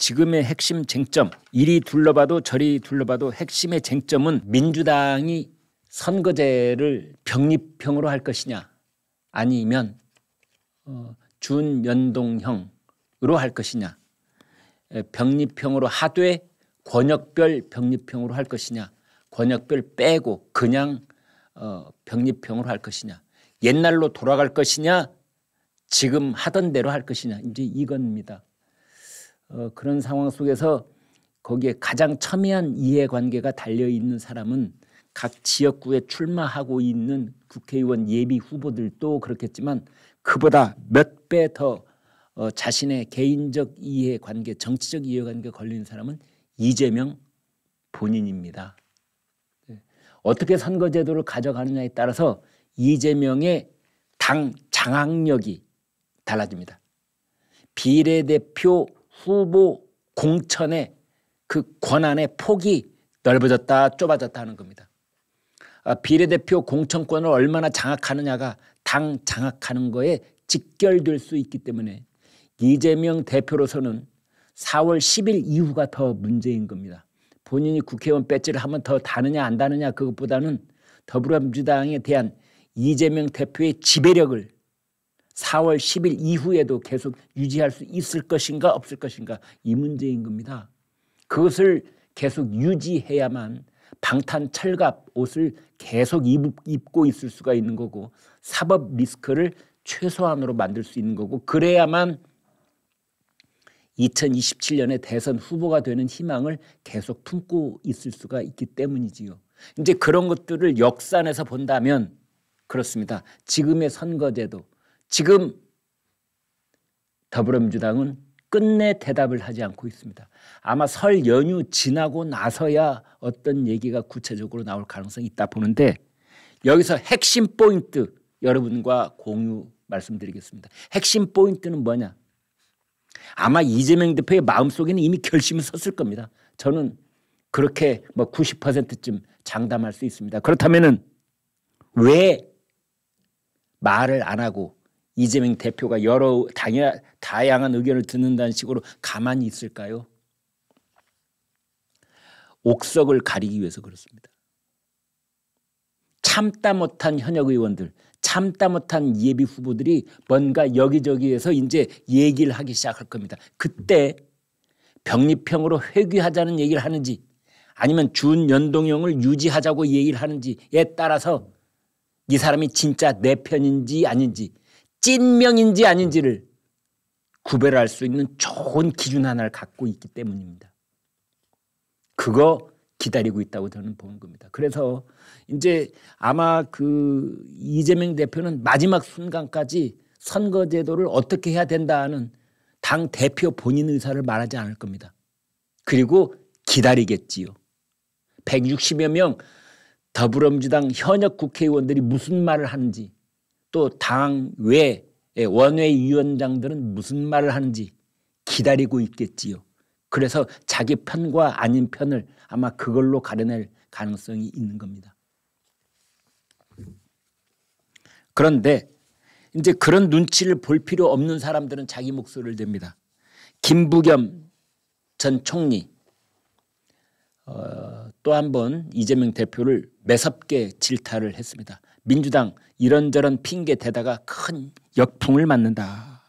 지금의 핵심 쟁점, 이리 둘러봐도 저리 둘러봐도 핵심의 쟁점은 민주당이 선거제를 병립형으로 할 것이냐 아니면 준연동형으로 할 것이냐, 병립형으로 하되 권역별 병립형으로 할 것이냐, 권역별 빼고 그냥 병립형으로 할 것이냐, 옛날로 돌아갈 것이냐, 지금 하던 대로 할 것이냐, 이제 이겁니다. 그런 상황 속에서 거기에 가장 첨예한 이해관계가 달려있는 사람은 각 지역구에 출마하고 있는 국회의원 예비 후보들도 그렇겠지만 그보다 몇 배 더 자신의 개인적 이해관계, 정치적 이해관계가 걸리는 사람은 이재명 본인입니다. 어떻게 선거제도를 가져가느냐에 따라서 이재명의 당 장악력이 달라집니다. 비례대표 후보 공천의 그 권한의 폭이 넓어졌다 좁아졌다 하는 겁니다. 비례대표 공천권을 얼마나 장악하느냐가 당 장악하는 거에 직결될 수 있기 때문에 이재명 대표로서는 4월 10일 이후가 더 문제인 겁니다. 본인이 국회의원 배지를 한번 더 다느냐 안 다느냐 그것보다는 더불어민주당에 대한 이재명 대표의 지배력을 4월 10일 이후에도 계속 유지할 수 있을 것인가 없을 것인가 이 문제인 겁니다. 그것을 계속 유지해야만 방탄 철갑 옷을 계속 입고 있을 수가 있는 거고 사법 리스크를 최소한으로 만들 수 있는 거고 그래야만 2027년에 대선 후보가 되는 희망을 계속 품고 있을 수가 있기 때문이지요. 이제 그런 것들을 역산해서 본다면 그렇습니다. 지금의 선거제도, 지금 더불어민주당은 끝내 대답을 하지 않고 있습니다. 아마 설 연휴 지나고 나서야 어떤 얘기가 구체적으로 나올 가능성이 있다 보는데 여기서 핵심 포인트 여러분과 공유 말씀드리겠습니다. 핵심 포인트는 뭐냐? 아마 이재명 대표의 마음속에는 이미 결심이 섰을 겁니다. 저는 그렇게 90%쯤 장담할 수 있습니다. 그렇다면은 왜 말을 안 하고 이재명 대표가 여러 다양한 의견을 듣는다는 식으로 가만히 있을까요? 옥석을 가리기 위해서 그렇습니다. 참다 못한 현역 의원들, 참다 못한 예비 후보들이 뭔가 여기저기에서 이제 얘기를 하기 시작할 겁니다. 그때 병립형으로 회귀하자는 얘기를 하는지 아니면 준연동형을 유지하자고 얘기를 하는지에 따라서 이 사람이 진짜 내 편인지 아닌지 찐명인지 아닌지를 구별할 수 있는 좋은 기준 하나를 갖고 있기 때문입니다. 그거 기다리고 있다고 저는 보는 겁니다. 그래서 이제 아마 그 이재명 대표는 마지막 순간까지 선거제도를 어떻게 해야 된다는 당 대표 본인 의사를 말하지 않을 겁니다. 그리고 기다리겠지요. 160여 명 더불어민주당 현역 국회의원들이 무슨 말을 하는지 또 당 외 원외위원장들은 무슨 말을 하는지 기다리고 있겠지요. 그래서 자기 편과 아닌 편을 아마 그걸로 가려낼 가능성이 있는 겁니다. 그런데 이제 그런 눈치를 볼 필요 없는 사람들은 자기 목소리를 냅니다. 김부겸 전 총리 또 한 번 이재명 대표를 매섭게 질타를 했습니다. 민주당 이런저런 핑계 대다가 큰 역풍을 맞는다.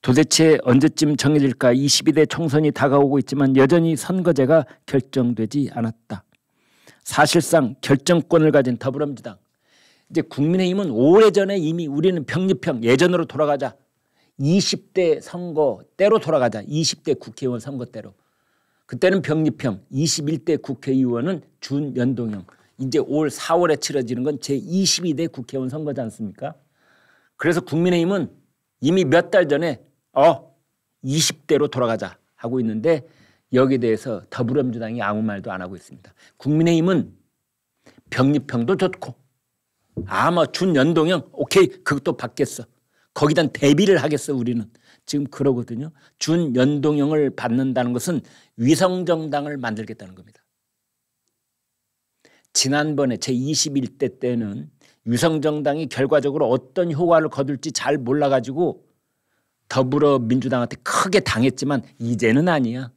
도대체 언제쯤 정해질까? 22대 총선이 다가오고 있지만 여전히 선거제가 결정되지 않았다. 사실상 결정권을 가진 더불어민주당, 이제 국민의힘은 오래전에 이미 우리는 병립형 예전으로 돌아가자, 20대 선거 때로 돌아가자, 20대 국회의원 선거 때로. 그때는 병립형, 21대 국회의원은 준연동형. 이제 올 4월에 치러지는 건 제22대 국회의원 선거지 않습니까? 그래서 국민의힘은 이미 몇 달 전에 20대로 돌아가자 하고 있는데 여기에 대해서 더불어민주당이 아무 말도 안 하고 있습니다. 국민의힘은 병립형도 좋고 준연동형 오케이 그것도 받겠어. 거기다 대비를 하겠어 우리는. 지금 그러거든요. 준연동형을 받는다는 것은 위성정당을 만들겠다는 겁니다. 지난번에 제21대 때는 위성정당이 결과적으로 어떤 효과를 거둘지 잘 몰라가지고 더불어민주당한테 크게 당했지만 이제는 아니야.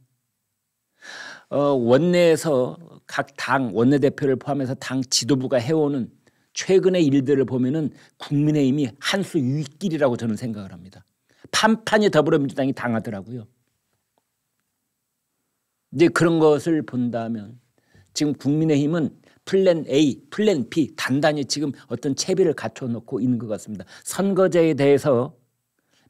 원내에서 각 당 원내대표를 포함해서 당 지도부가 해오는 최근의 일들을 보면은 국민의힘이 한 수 윗길이라고 저는 생각을 합니다. 판판이 더불어민주당이 당하더라고요. 이제 그런 것을 본다면 지금 국민의힘은 플랜 A, 플랜 B 단단히 지금 어떤 채비를 갖춰놓고 있는 것 같습니다. 선거제에 대해서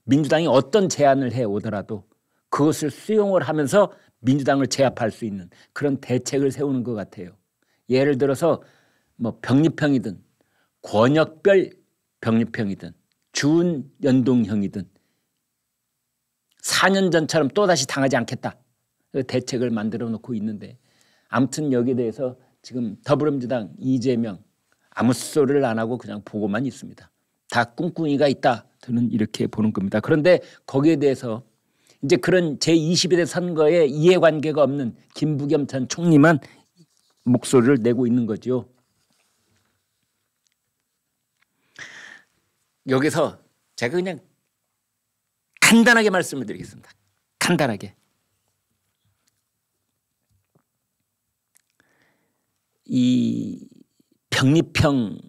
민주당이 어떤 제안을 해오더라도 그것을 수용을 하면서 민주당을 제압할 수 있는 그런 대책을 세우는 것 같아요. 예를 들어서 뭐 병립형이든 권역별 병립형이든 준연동형이든 4년 전처럼 또다시 당하지 않겠다. 대책을 만들어 놓고 있는데 아무튼 여기에 대해서 지금 더불어민주당 이재명 아무 소리를 안 하고 그냥 보고만 있습니다. 다 꿍꿍이가 있다. 저는 이렇게 보는 겁니다. 그런데 거기에 대해서 이제 그런 제22대 선거에 이해관계가 없는 김부겸 전 총리만 목소리를 내고 있는 거죠. 여기서 제가 그냥 간단하게 말씀을 드리겠습니다. 간단하게. 이 병립형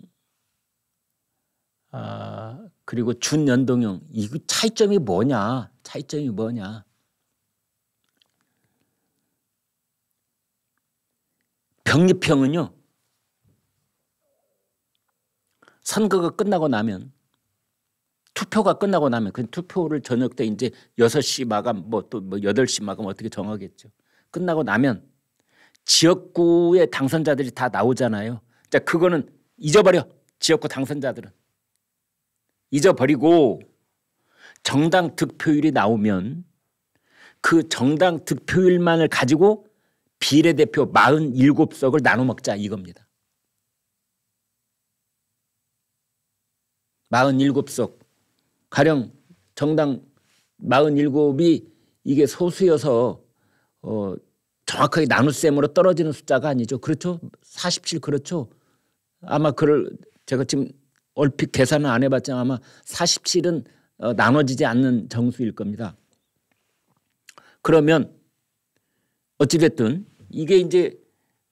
그리고 준연동형 이거 차이점이 뭐냐? 차이점이 뭐냐? 병립형은요. 선거가 끝나고 나면 투표가 끝나고 나면 그 투표를 저녁 때 이제 6시 마감 뭐 또 뭐 8시 마감 어떻게 정하겠죠. 끝나고 나면 지역구의 당선자들이 다 나오잖아요. 자, 그거는 잊어버려. 지역구 당선자들은. 잊어버리고 정당 득표율이 나오면 그 정당 득표율만을 가지고 비례대표 47석을 나눠 먹자 이겁니다. 47석. 가령 정당 47이 이게 소수여서 정확하게 나눗셈으로 떨어지는 숫자가 아니죠. 그렇죠? 47 그렇죠? 아마 제가 지금 얼핏 계산은 안 해봤지만 아마 47은 나눠지지 않는 정수일 겁니다. 그러면 어찌됐든 이게 이제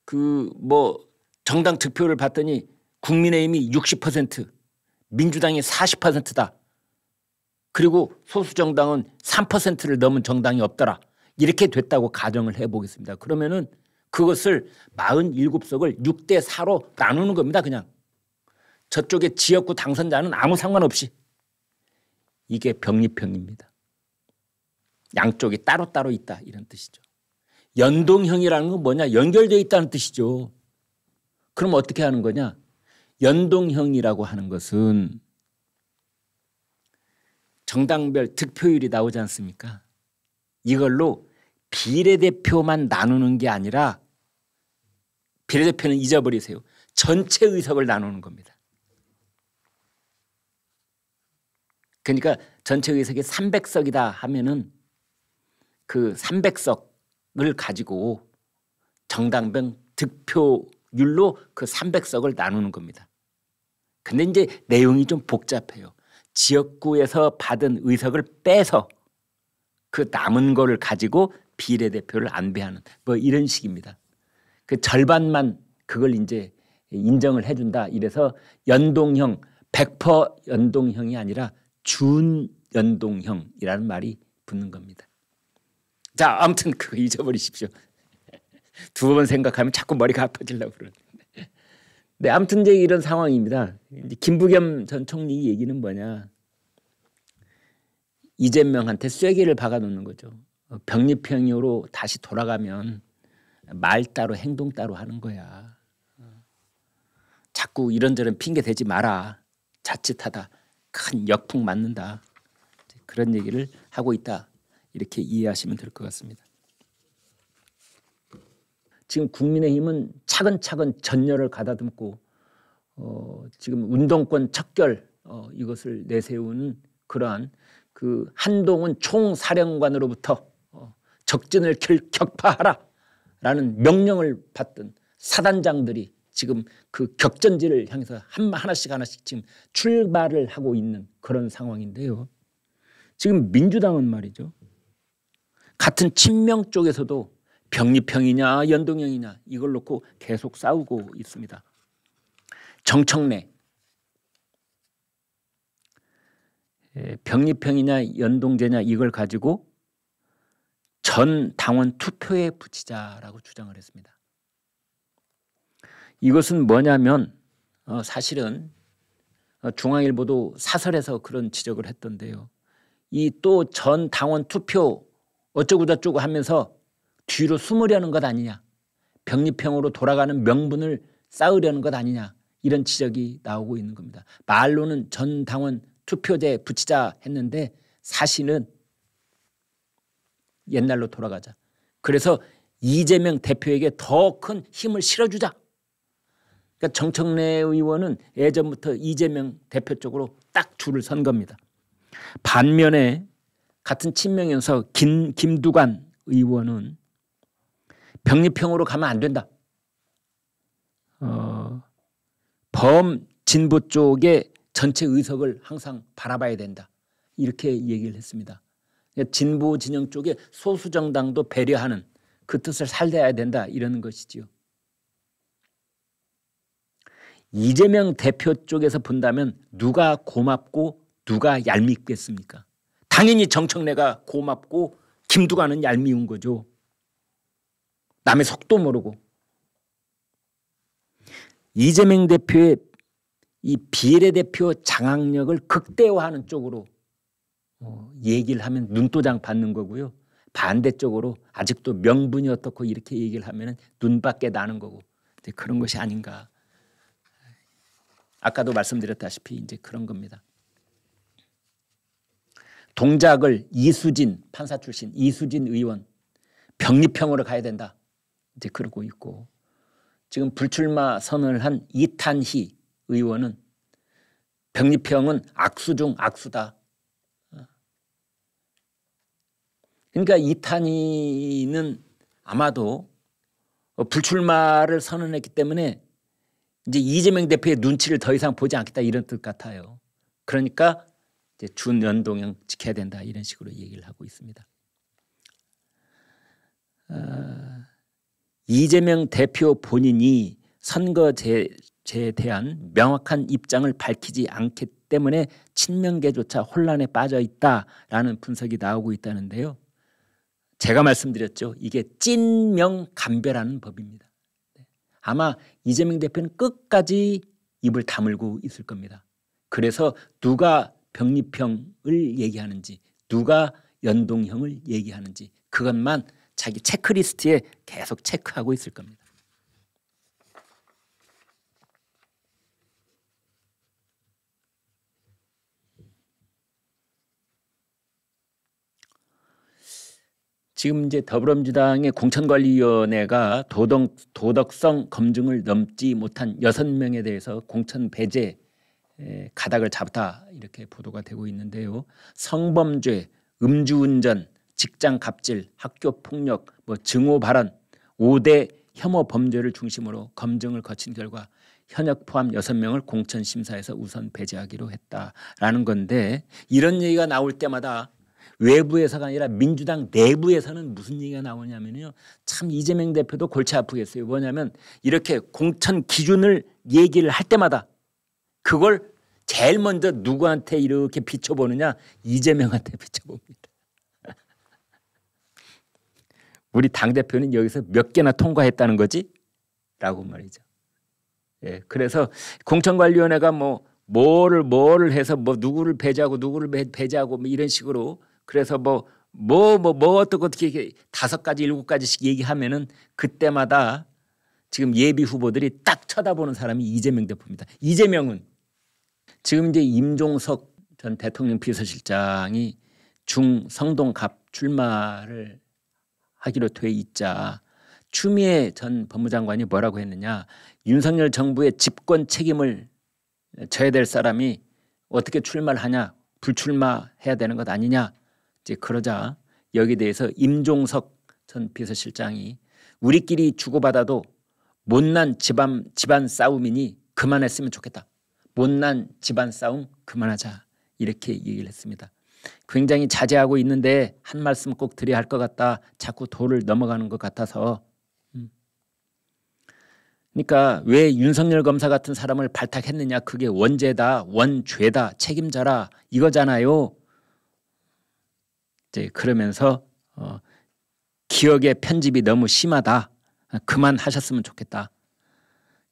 그 뭐 정당 득표를 봤더니 국민의힘이 60%, 민주당이 40%다. 그리고 소수 정당은 3%를 넘은 정당이 없더라. 이렇게 됐다고 가정을 해보겠습니다. 그러면은 그것을 47석을 6대 4로 나누는 겁니다. 그냥. 저쪽에 지역구 당선자는 아무 상관없이. 이게 병립형입니다. 양쪽이 따로따로 있다 이런 뜻이죠. 연동형이라는 건 뭐냐? 연결되어 있다는 뜻이죠. 그럼 어떻게 하는 거냐? 연동형이라고 하는 것은 정당별 득표율이 나오지 않습니까? 이걸로 비례대표만 나누는 게 아니라 비례대표는 잊어버리세요. 전체 의석을 나누는 겁니다. 그러니까 전체 의석이 300석이다 하면은 그 300석을 가지고 정당별 득표율로 그 300석을 나누는 겁니다. 근데 이제 내용이 좀 복잡해요. 지역구에서 받은 의석을 빼서 그 남은 거를 가지고 비례대표를 안배하는 뭐 이런 식입니다. 그 절반만 그걸 이제 인정을 해준다. 이래서 연동형 100% 연동형이 아니라 준연동형이라는 말이 붙는 겁니다. 자, 아무튼 그거 잊어버리십시오. 두 번 생각하면 자꾸 머리가 아파지려고 그러는데. 네, 아무튼 이제 이런 상황입니다. 이제 김부겸 전 총리 얘기는 뭐냐? 이재명한테 쐐기를 박아놓는 거죠. 병립형으로 다시 돌아가면 말 따로 행동 따로 하는 거야. 자꾸 이런저런 핑계 대지 마라. 자칫하다 큰 역풍 맞는다. 그런 얘기를 하고 있다. 이렇게 이해하시면 될 것 같습니다. 지금 국민의힘은 차근차근 전열을 가다듬고 지금 운동권 척결 이것을 내세우는 그러한 그 한동훈 총사령관으로부터 적진을 격파하라라는 명령을 받던 사단장들이 지금 그 격전지를 향해서 하나씩 지금 출발을 하고 있는 그런 상황인데요. 지금 민주당은 말이죠. 같은 친명 쪽에서도 병립형이냐 연동형이냐 이걸 놓고 계속 싸우고 있습니다. 정청래 병립형이냐 연동제냐 이걸 가지고 전 당원 투표에 붙이자라고 주장을 했습니다. 이것은 뭐냐면 사실은 중앙일보도 사설에서 그런 지적을 했던데요. 이 또 전 당원 투표 어쩌고 저쩌고 하면서 뒤로 숨으려는 것 아니냐. 병립형으로 돌아가는 명분을 쌓으려는 것 아니냐. 이런 지적이 나오고 있는 겁니다. 말로는 전 당원 투표제 붙이자 했는데 사실은 옛날로 돌아가자. 그래서 이재명 대표에게 더 큰 힘을 실어주자. 그러니까 정청래 의원은 예전부터 이재명 대표 쪽으로 딱 줄을 선 겁니다. 반면에 같은 친명에서 김두관 의원은 병립형으로 가면 안 된다. 범진보 쪽의 전체 의석을 항상 바라봐야 된다. 이렇게 얘기를 했습니다. 진보 진영 쪽의 소수 정당도 배려하는 그 뜻을 살려야 된다. 이러는 것이지요. 이재명 대표 쪽에서 본다면 누가 고맙고 누가 얄밉겠습니까? 당연히 정청래가 고맙고 김두관은 얄미운 거죠. 남의 속도 모르고. 이재명 대표의 이 비례대표 장악력을 극대화하는 쪽으로 얘기를 하면 눈도장 받는 거고요. 반대쪽으로 아직도 명분이 어떻고 이렇게 얘기를 하면 눈밖에 나는 거고 그런 것이 아닌가. 아까도 말씀드렸다시피 이제 그런 겁니다. 동작을 이수진 판사 출신 이수진 의원 병립형으로 가야 된다. 이제 그러고 있고 지금 불출마 선언을 한 이탄희 의원은 병립형은 악수 중 악수다. 그러니까 이탄희는 아마도 불출마를 선언했기 때문에 이제 이재명 대표의 눈치를 더 이상 보지 않겠다 이런 뜻 같아요. 그러니까 이제 준연동형 지켜야 된다 이런 식으로 얘기를 하고 있습니다. 이재명 대표 본인이 선거제에 대한 명확한 입장을 밝히지 않기 때문에 친명계조차 혼란에 빠져 있다라는 분석이 나오고 있다는데요. 제가 말씀드렸죠. 이게 찐명감별하는 법입니다. 아마 이재명 대표는 끝까지 입을 다물고 있을 겁니다. 그래서 누가 병립형을 얘기하는지 누가 연동형을 얘기하는지 그것만 자기 체크리스트에 계속 체크하고 있을 겁니다. 지금 이제 더불어민주당의 공천관리위원회가 도덕성 검증을 넘지 못한 6명에 대해서 공천 배제 가닥을 잡았다 이렇게 보도가 되고 있는데요. 성범죄, 음주운전, 직장 갑질, 학교 폭력, 증오 발언 5대 혐오 범죄를 중심으로 검증을 거친 결과 현역 포함 6명을 공천심사에서 우선 배제하기로 했다라는 건데 이런 얘기가 나올 때마다 외부에서가 아니라 민주당 내부에서는 무슨 얘기가 나오냐면요. 참 이재명 대표도 골치 아프겠어요. 뭐냐면 이렇게 공천 기준을 얘기를 할 때마다 그걸 제일 먼저 누구한테 이렇게 비춰보느냐 이재명한테 비춰봅니다. 우리 당대표는 여기서 몇 개나 통과했다는 거지? 라고 말이죠. 예, 그래서 공천관리위원회가 뭐를 해서 누구를 배제하고 누구를 배제하고 이런 식으로 그래서 어떻게 5가지 7가지씩 얘기하면은 그때마다 지금 예비 후보들이 딱 쳐다보는 사람이 이재명 대표입니다. 이재명은 지금 이제 임종석 전 대통령 비서실장이 중성동갑 출마를 하기로 돼 있자 추미애 전 법무장관이 뭐라고 했느냐. 윤석열 정부의 집권 책임을 져야 될 사람이 어떻게 출마를 하냐. 불출마해야 되는 것 아니냐. 이제 그러자 여기에 대해서 임종석 전 비서실장이 우리끼리 주고받아도 못난 집안 싸움이니 그만했으면 좋겠다. 못난 집안 싸움 그만하자. 이렇게 얘기를 했습니다. 굉장히 자제하고 있는데 한 말씀 꼭 드려야 할 것 같다. 자꾸 도를 넘어가는 것 같아서. 그러니까 왜 윤석열 검사 같은 사람을 발탁했느냐. 그게 원죄다, 원죄다, 책임져라 이거잖아요. 이제 그러면서 기억의 편집이 너무 심하다. 그만하셨으면 좋겠다.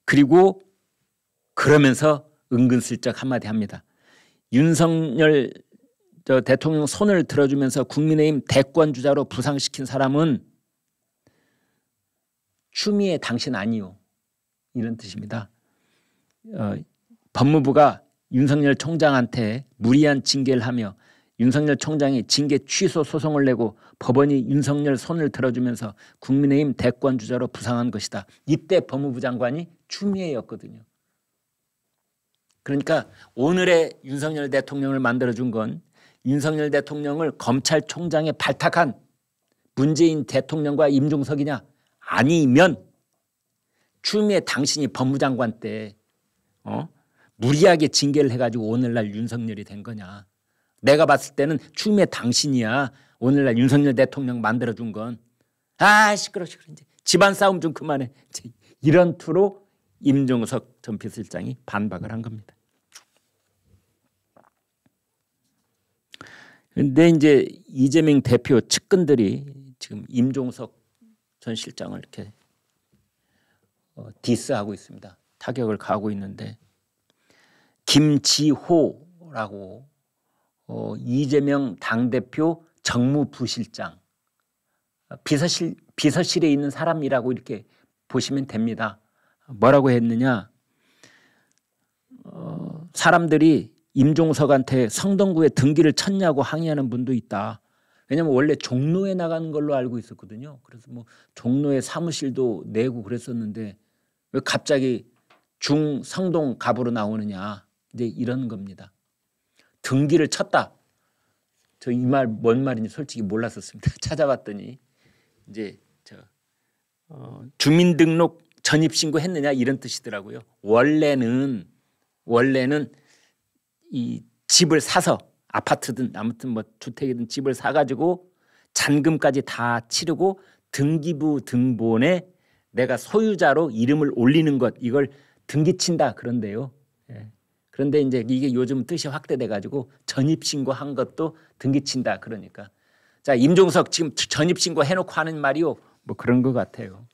그리고 그러면서 은근슬쩍 한마디 합니다. 윤석열 대통령 손을 들어주면서 국민의힘 대권주자로 부상시킨 사람은 추미애 당신 아니요. 이런 뜻입니다. 법무부가 윤석열 총장한테 무리한 징계를 하며 윤석열 총장이 징계 취소 소송을 내고 법원이 윤석열 손을 들어주면서 국민의힘 대권주자로 부상한 것이다. 이때 법무부 장관이 추미애였거든요. 그러니까 오늘의 윤석열 대통령을 만들어준 건 윤석열 대통령을 검찰총장에 발탁한 문재인 대통령과 임종석이냐? 아니면 추미애 당신이 법무장관 때 무리하게 징계를 해가지고 오늘날 윤석열이 된 거냐. 내가 봤을 때는 추미애 당신이야. 오늘날 윤석열 대통령 만들어준 건. 아 시끄러. 이제 집안 싸움 좀 그만해. 이런 투로 임종석 전 비서실장이 반박을 한 겁니다. 그런데 이제 이재명 대표 측근들이 지금 임종석 전 실장을 이렇게 디스하고 있습니다. 타격을 가하고 있는데 김지호라고 이재명 당대표 정무부실장 비서실에 있는 사람이라고 이렇게 보시면 됩니다. 뭐라고 했느냐. 사람들이 임종석한테 성동구에 등기를 쳤냐고 항의하는 분도 있다. 왜냐하면 원래 종로에 나가는 걸로 알고 있었거든요. 그래서 뭐 종로에 사무실도 내고 그랬었는데 왜 갑자기 중성동 갑으로 나오느냐. 이제 이런 겁니다. 등기를 쳤다. 저 이 말 뭔 말인지 솔직히 몰랐었습니다. 찾아봤더니 이제 주민등록 전입신고 했느냐 이런 뜻이더라고요. 원래는 이 집을 사서 아파트든 아무튼 뭐 주택이든 집을 사가지고 잔금까지 다 치르고 등기부 등본에 내가 소유자로 이름을 올리는 것 이걸 등기친다 그런데요. 예. 그런데 이제 이게 요즘 뜻이 확대돼 가지고 전입신고한 것도 등기친다 그러니까 자 임종석 지금 전입신고 해놓고 하는 말이요 뭐 그런 것 같아요.